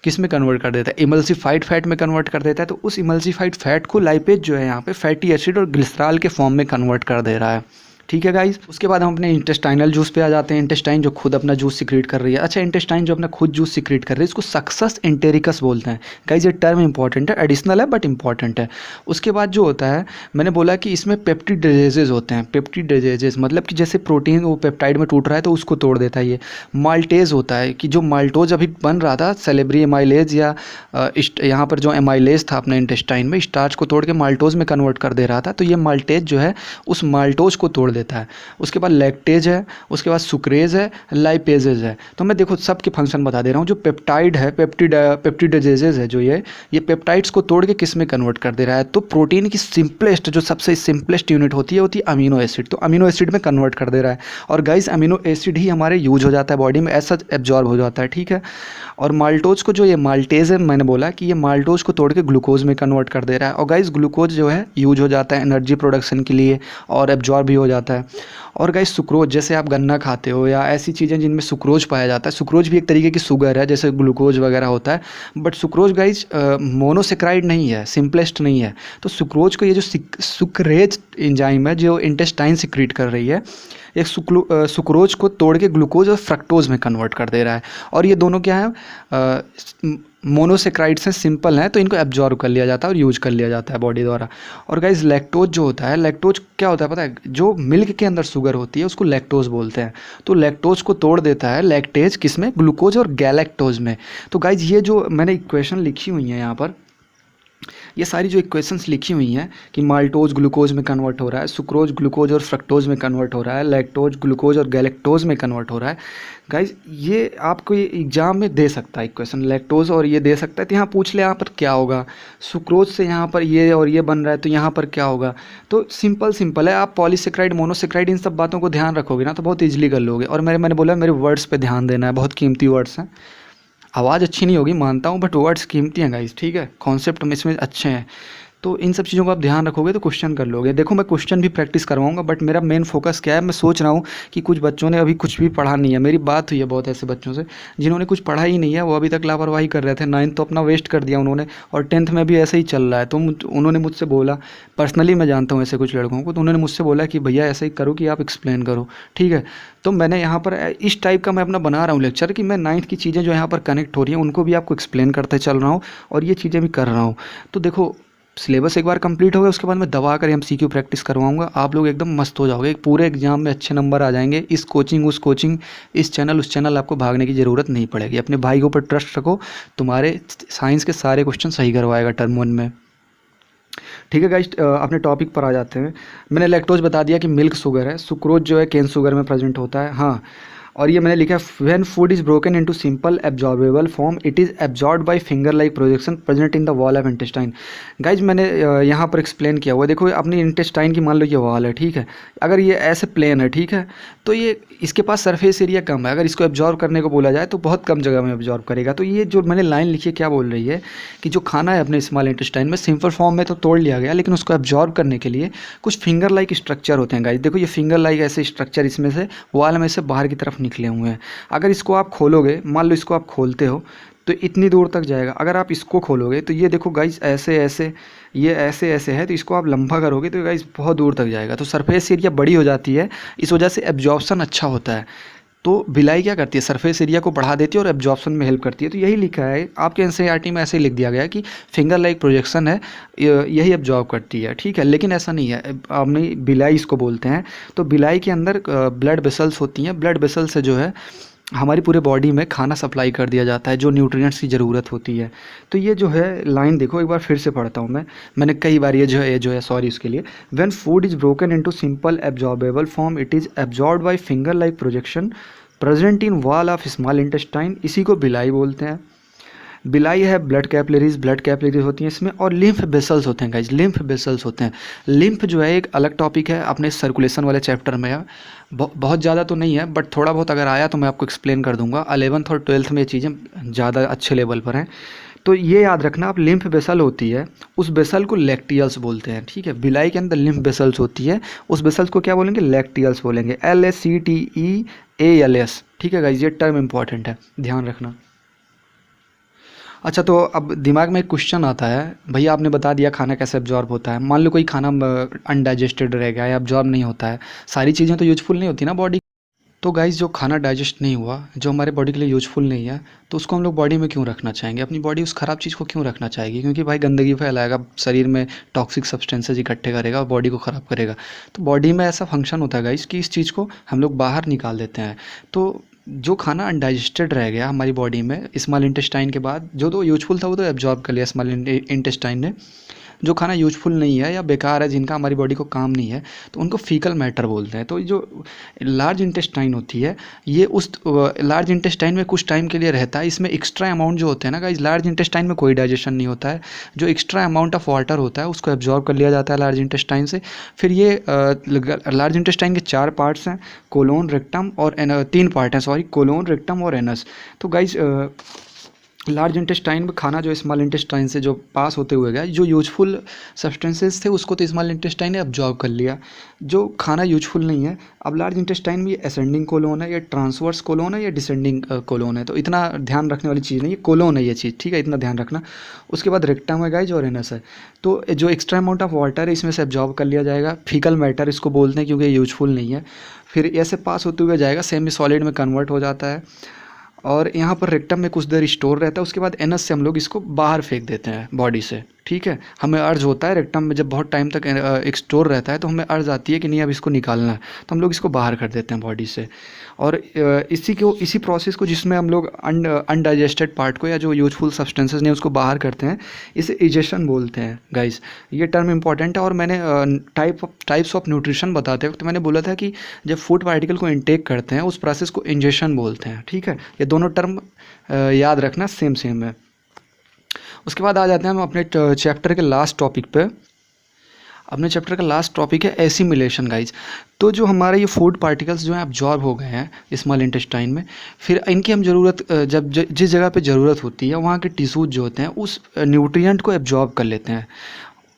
[SPEAKER 1] किस में कन्वर्ट कर देता है, इमल्सिफाइड फैट में कन्वर्ट कर देता है। तो उस इमल्सिफाइड फैट को लाइपेज जो है यहाँ पे फैटी एसिड और ग्लिसरॉल के फॉर्म में कन्वर्ट कर दे रहा है, ठीक है गाइज। उसके बाद हम अपने इंटेस्टाइनल जूस पे आ जाते हैं। इंटेस्टाइन जो खुद अपना जूस सिक्रीट कर रही है। अच्छा इंटेस्टाइन जो अपना खुद जूस सिक्रीट कर रही है इसको सक्सस एंटेरिकस बोलते हैं गाइज। ये टर्म इंपॉर्टेंट है, एडिशनल है बट इंपॉर्टेंट है। उसके बाद जो होता है, मैंने बोला कि इसमें पेप्टिडेजेज होते हैं। पेप्टिडेजेज मतलब कि जैसे प्रोटीन वो पेप्टाइड में टूट रहा है तो उसको तोड़ देता है। ये माल्टेज होता है कि जो माल्टोज अभी बन रहा था, सेलेब्री एमाइलेज या यहाँ पर जो एमाइलेज था अपने इंटेस्टाइन में, स्टार्च को तोड़ के माल्टोज में कन्वर्ट कर दे रहा था, तो ये माल्टेज जो है उस माल्टोज को तोड़ देता है। उसके बाद लैक्टेज है, उसके बाद सुक्रेज है, लाइपेजेज है। तो मैं देखो सबके फंक्शन बता दे रहा हूँ। जो पेप्टाइड है, पेप्टिडेजेज है, जो ये पेप्टाइड्स को तोड़ के किस में कन्वर्ट कर दे रहा है, तो प्रोटीन की सिंपलेस्ट, जो सबसे सिंपलेस्ट यूनिट होती है अमीनो एसिड, तो अमीनो एसिड में कन्वर्ट कर दे रहा है। और गाइस अमीनो एसिड ही हमारे यूज हो जाता है बॉडी में, ऐसा एब्जॉर्ब हो जाता है, ठीक है। और माल्टोज को जो ये माल्टेज है, मैंने बोला कि ये माल्टोज को तोड़ के ग्लूकोज में कन्वर्ट कर दे रहा है। और गाइस ग्लूकोज जो है यूज हो जाता है एनर्जी प्रोडक्शन के लिए और एब्जॉर्ब भी हो जाता है। और गाइस सुक्रोज, जैसे आप गन्ना खाते हो या ऐसी चीज़ें जिनमें सुक्रोज पाया जाता है, सुक्रोज भी एक तरीके की शुगर है जैसे ग्लूकोज वगैरह होता है, बट सुक्रोज गाइस मोनोसेक्राइड नहीं है, सिंपलेस्ट नहीं है। तो सुक्रोज को ये जो सुक्रेज एंजाइम है जो इंटेस्टाइन सिक्रीट कर रही है, एक सुक्रोज को तोड़ के ग्लूकोज और फ्रक्टोज में कन्वर्ट कर दे रहा है। और ये दोनों क्या है, मोनोसेक्राइड से सिंपल हैं, तो इनको एब्जॉर्ब कर लिया जाता है और यूज कर लिया जाता है बॉडी द्वारा। और गाइस लैक्टोज जो होता है, लैक्टोज क्या होता है पता है, जो मिल्क के अंदर शुगर होती है उसको लैक्टोज बोलते हैं। तो लैक्टोज को तोड़ देता है लैक्टेज किसमें, ग्लूकोज और गैलेक्टोज में। तो गाइस ये जो मैंने इक्वेशन लिखी हुई है यहाँ पर, ये सारी जो इक्वेशंस लिखी हुई हैं कि माल्टोज ग्लूकोज में कन्वर्ट हो रहा है, सुक्रोज ग्लूकोज और फ्रक्टोज में कन्वर्ट हो रहा है, लैक्टोज ग्लूकोज और गैलेक्टोज में कन्वर्ट हो रहा है। गाइज ये आपको ये एग्जाम में दे सकता है इक्वेशन, लैक्टोज और ये दे सकता है, तो यहाँ पूछ ले यहाँ पर क्या होगा, सुक्रोज से यहाँ पर ये और ये बन रहा है तो यहाँ पर क्या होगा। तो सिंपल है, आप पॉलीसेक्राइड मोनोसेक्राइड इन सब बातों को ध्यान रखोगे ना तो बहुत ईजिली कर लोगे। और मैंने बोला मेरे वर्ड्स पर ध्यान देना है, बहुत कीमती वर्ड्स हैं। आवाज़ अच्छी नहीं होगी मानता हूँ, बट वर्ड्स कीमती हैं गाइस, ठीक है। कॉन्सेप्ट में इसमें अच्छे हैं, तो इन सब चीज़ों का आप ध्यान रखोगे तो क्वेश्चन कर लोगे। देखो मैं क्वेश्चन भी प्रैक्टिस करवाऊंगा, बट मेरा मेन फोकस क्या है, मैं सोच रहा हूँ कि कुछ बच्चों ने अभी कुछ भी पढ़ा नहीं है। मेरी बात हुई है बहुत ऐसे बच्चों से जिन्होंने कुछ पढ़ा ही नहीं है, वो अभी तक लापरवाही कर रहे थे। नाइन्थ तो अपना वेस्ट कर दिया उन्होंने, और टेंथ में भी ऐसे ही चल रहा है। तो उन्होंने मुझसे बोला, पर्सनली मैं जानता हूँ ऐसे कुछ लड़कों को, तो उन्होंने मुझसे बोला कि भैया ऐसे ही करो कि आप एक्सप्लेन करो, ठीक है। तो मैंने यहाँ पर इस टाइप का मैं अपना बना रहा हूँ लेक्चर कि मैं नाइन्थ की चीज़ें जो यहाँ पर कनेक्ट हो रही हैं उनको भी आपको एक्सप्लेन करते चल रहा हूँ, और ये चीज़ें भी कर रहा हूँ। तो देखो सिलेबस एक बार कंप्लीट हो गया, उसके बाद मैं दबा कर एमसीक्यू प्रैक्टिस करवाऊंगा, आप लोग एकदम मस्त हो जाओगे, पूरे एग्जाम में अच्छे नंबर आ जाएंगे। इस कोचिंग उस कोचिंग, इस चैनल उस चैनल आपको भागने की ज़रूरत नहीं पड़ेगी। अपने भाई के ऊपर ट्रस्ट रखो, तुम्हारे साइंस के सारे क्वेश्चन सही करवाएगा टर्म 1 में। ठीक है गाइस, अपने टॉपिक पर आ जाते हैं। मैंने लैक्टोज बता दिया कि मिल्क शुगर है, सुक्रोज जो है केन शुगर में प्रेजेंट होता है। हाँ, और ये मैंने लिखा है when food is broken into simple absorbable form it is absorb by finger like projection present in the wall of intestine. Guys मैंने यहाँ पर एक्सप्लेन किया हुआ है। देखो अपनी इंटेस्टाइन की मान लो ये वॉल है, ठीक है। अगर ये ऐसे प्लेन है, ठीक है, तो ये इसके पास सरफेस एरिया कम है। अगर इसको एब्जॉर्ब करने को बोला जाए तो बहुत कम जगह में एब्जॉर्ब करेगा। तो ये जो मैंने लाइन लिखी है क्या बोल रही है कि जो खाना है अपने स्मॉल इंटेस्टाइन में सिंपल फॉर्म में तो तोड़ लिया गया, लेकिन उसको एब्जॉर्ब करने के लिए कुछ फिंगर लाइक स्ट्रक्चर होते हैं। गाइज देखो ये फिंगर लाइक ऐसे स्ट्रक्चर इसमें से वॉल में से बाहर की तरफ निकले हुए हैं। अगर इसको आप खोलोगे, मान लो इसको आप खोलते हो तो इतनी दूर तक जाएगा। अगर आप इसको खोलोगे तो ये देखो गाइस ऐसे ऐसे, ये ऐसे ऐसे है, तो इसको आप लंबा करोगे तो गाइस बहुत दूर तक जाएगा। तो सरफेस एरिया बड़ी हो जाती है, इस वजह से एब्जॉर्प्शन अच्छा होता है। तो बिलाई क्या करती है, सरफेस एरिया को बढ़ा देती है और एब्जॉर्प्शन में हेल्प करती है। तो यही लिखा है आपके एनसीईआरटी में, ऐसे ही लिख दिया गया है कि फिंगर लाइक प्रोजेक्शन है, यही एब्जॉर्ब करती है, ठीक है। लेकिन ऐसा नहीं है, आपने बिलाई इसको बोलते हैं। तो बिलाई के अंदर ब्लड वेसल्स होती हैं, ब्लड वेसल से जो है हमारी पूरे बॉडी में खाना सप्लाई कर दिया जाता है, जो न्यूट्रिएंट्स की ज़रूरत होती है। तो ये जो है लाइन देखो, एक बार फिर से पढ़ता हूँ मैंने कई बार ये जो है सॉरी उसके लिए। When food is broken into simple absorbable form it is absorbed bye finger like projection present in wall of small intestine, इसी को बिलाई बोलते हैं। बिलाई है ब्लड कैपिलरीज होती हैं इसमें, और लिम्फ वेसल्स होते हैं गाइज, लिम्फ वेसल्स होते हैं। लिम्फ जो है एक अलग टॉपिक है, अपने सर्कुलेशन वाले चैप्टर में है। बहुत ज़्यादा तो नहीं है, बट थोड़ा बहुत अगर आया तो मैं आपको एक्सप्लेन कर दूंगा। 11th और 12th में ये चीज़ें ज़्यादा अच्छे लेवल पर हैं। तो ये याद रखना, आप लिम्फ वेसल होती है, उस वेसल को लैक्टियल्स बोलते हैं, ठीक है। बिलाई के अंदर लिम्फ वेसल्स होती है, उस वेसल्स को क्या बोलेंगे, लैक्टियल्स बोलेंगे, LACTEALS, ठीक है गाइज, ये टर्म इंपॉर्टेंट है, ध्यान रखना। अच्छा, तो अब दिमाग में एक क्वेश्चन आता है, भैया आपने बता दिया खाना कैसे एब्जॉर्ब होता है। मान लो कोई खाना अनडाइजेस्टेड रह गया या एब्जॉर्ब नहीं होता है, सारी चीज़ें तो यूजफुल नहीं होती ना बॉडी। तो गाइस जो खाना डाइजेस्ट नहीं हुआ, जो हमारे बॉडी के लिए यूजफुल नहीं है, तो उसको हम लोग बॉडी में क्यों रखना चाहेंगे? अपनी बॉडी उस ख़राब चीज़ को क्यों रखना चाहेगी? क्योंकि भाई गंदगी फैलाएगा, शरीर में टॉक्सिक सब्सटेंसेज इकट्ठे करेगा और बॉडी को ख़राब करेगा। तो बॉडी में ऐसा फंक्शन होता है गाइस कि इस चीज़ को हम लोग बाहर निकाल देते हैं। तो जो खाना अनडाइजेस्टेड रह गया हमारी बॉडी में स्मॉल इंटेस्टाइन के बाद, जो तो यूजफुल था वो तो एब्जॉर्ब कर लिया स्मॉल इंटेस्टाइन ने। जो खाना यूजफुल नहीं है या बेकार है, जिनका हमारी बॉडी को काम नहीं है, तो उनको फीकल मैटर बोलते हैं। तो जो लार्ज इंटेस्टाइन होती है, ये उस लार्ज इंटेस्टाइन में कुछ टाइम के लिए रहता है। इसमें एक्स्ट्रा अमाउंट जो होते हैं ना गाइस, लार्ज इंटेस्टाइन में कोई डाइजेशन नहीं होता है। जो एक्स्ट्रा अमाउंट ऑफ वाटर होता है उसको एब्जॉर्ब कर लिया जाता है लार्ज इंटेस्टाइन से। फिर ये लार्ज इंटेस्टाइन के 4 पार्ट्स हैं, कोलोन, रेक्टम और 3 पार्ट हैं, सॉरी, कोलोन, रेक्टम और एनस। तो गाइस लार्ज इंटेस्टाइन में खाना जो स्मॉल इंटेस्टाइन से जो पास होते हुए गया, जो यूजफुल सब्सटेंसेस थे उसको तो स्मॉल इंटेस्टाइन ने एब्जॉर्ब कर लिया। जो खाना यूजफुल नहीं है, अब लार्ज इंटेस्टाइन में ये असेंडिंग कोलोन है, या ट्रांसवर्स कोलोन है, या डिसेंडिंग कोलोन है। तो इतना ध्यान रखने वाली चीज़ नहीं, ये कोलोन है ये चीज़, ठीक है, इतना ध्यान रखना। उसके बाद रेक्टम है गाइज और एनस है। तो जो एक्स्ट्रा अमाउंट ऑफ वाटर है इसमें से एब्जॉर्ब कर लिया जाएगा, फीकल मैटर इसको बोलते हैं क्योंकि ये यूजफुल नहीं है। फिर ऐसे पास होते हुए जाएगा, सेमी सॉलिड में कन्वर्ट हो जाता है, और यहाँ पर रेक्टम में कुछ देर स्टोर रहता है। उसके बाद एनस से हम लोग इसको बाहर फेंक देते हैं बॉडी से, ठीक है। हमें अर्ज होता है रेक्टम में, जब बहुत टाइम तक एक स्टोर रहता है तो हमें अर्ज आती है कि नहीं अब इसको निकालना है, तो हम लोग इसको बाहर कर देते हैं बॉडी से। और इसी प्रोसेस को, जिसमें हम लोग अनडाइजेस्टेड पार्ट को या जो यूजफुल सब्सटेंसेस नहीं उसको बाहर करते हैं, इसे इजेशन बोलते हैं गाइस। ये टर्म इंपॉर्टेंट है। और मैंने टाइप्स ऑफ न्यूट्रिशन बताते वक्त मैंने बोला था कि जब फूड पार्टिकल को इनटेक करते हैं उस प्रोसेस को इंजेशन बोलते हैं, ठीक है। ये दोनों टर्म याद रखना, सेम है। उसके बाद आ जाते हैं हम अपने चैप्टर के लास्ट टॉपिक पे। अपने चैप्टर का लास्ट टॉपिक है एसिमिलेशन गाइज। तो जो हमारे ये फूड पार्टिकल्स जो हैं एब्जॉर्ब हो गए हैं स्मॉल इंटेस्टाइन में, फिर इनकी हम ज़रूरत जब जिस जगह पे ज़रूरत होती है वहाँ के टिश्यूज जो होते हैं उस न्यूट्रिएंट को एब्जॉर्ब कर लेते हैं।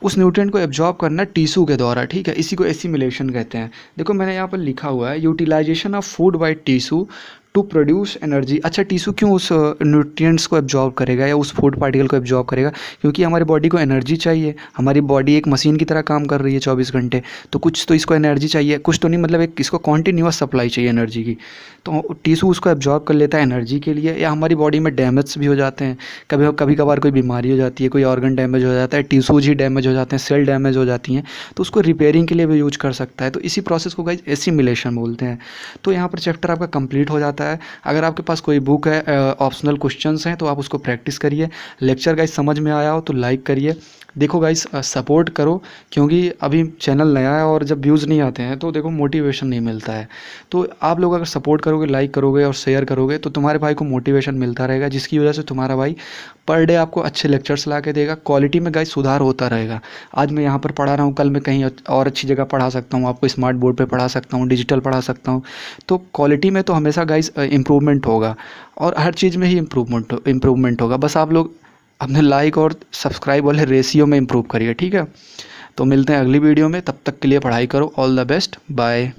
[SPEAKER 1] उस न्यूट्रिएंट को एब्जॉर्ब करना टिश्यू के द्वारा, ठीक है, इसी को एसिमिलेशन कहते हैं। देखो मैंने यहाँ पर लिखा हुआ है utilisation of food by tissue to produce energy. अच्छा, टिश्यू क्यों उस न्यूट्रिएंट्स को एब्जॉर्ब करेगा या उस फूड पार्टिकल को एब्जॉर्ब करेगा? क्योंकि हमारी बॉडी को एनर्जी चाहिए, हमारी बॉडी एक मशीन की तरह काम कर रही है 24 घंटे, तो कुछ तो इसको एनर्जी चाहिए, कुछ तो नहीं, मतलब एक इसको कॉन्टीन्यूअस सप्लाई चाहिए एनर्जी की। तो टिश्यू उसको एब्जॉर्ब कर लेता है एनर्जी के लिए। या हमारी बॉडी में डैमेज भी हो जाते हैं, कभी कभार कोई बीमारी हो जाती है, कोई ऑर्गन डैमेज हो जाता है, टिश्यूज ही डैमेज हो जाते हैं, सेल डैमेज हो जाती हैं, तो उसको रिपेयरिंग के लिए भी यूज कर सकता है। तो इसी प्रोसेस को गाइस एसिमिलेशन बोलते हैं। तो यहाँ पर चैप्टर आपका कंप्लीट हो जाता है। अगर आपके पास कोई बुक है, ऑप्शनल क्वेश्चंस हैं, तो आप उसको प्रैक्टिस करिए। लेक्चर गाइस समझ में आया हो तो लाइक करिए। देखो गाइस सपोर्ट करो, क्योंकि अभी चैनल नया है और जब व्यूज़ नहीं आते हैं तो देखो मोटिवेशन नहीं मिलता है। तो आप लोग अगर सपोर्ट करोगे, लाइक करोगे और शेयर करोगे तो तुम्हारे भाई को मोटिवेशन मिलता रहेगा, जिसकी वजह से तुम्हारा भाई पर डे आपको अच्छे लेक्चर्स ला के देगा। क्वालिटी में गाइस सुधार होता रहेगा। आज मैं यहाँ पर पढ़ा रहा हूँ, कल मैं कहीं और अच्छी जगह पढ़ा सकता हूँ, आपको स्मार्ट बोर्ड पर पढ़ा सकता हूँ, डिजिटल पढ़ा सकता हूँ। तो क्वालिटी में तो हमेशा गाइस इम्प्रूवमेंट होगा, और हर चीज़ में ही इम्प्रूवमेंट होगा। बस आप लोग अपने लाइक और सब्सक्राइब वाले रेशियो में इम्प्रूव करिए, ठीक है। तो मिलते हैं अगली वीडियो में, तब तक के लिए पढ़ाई करो। All the best, bye.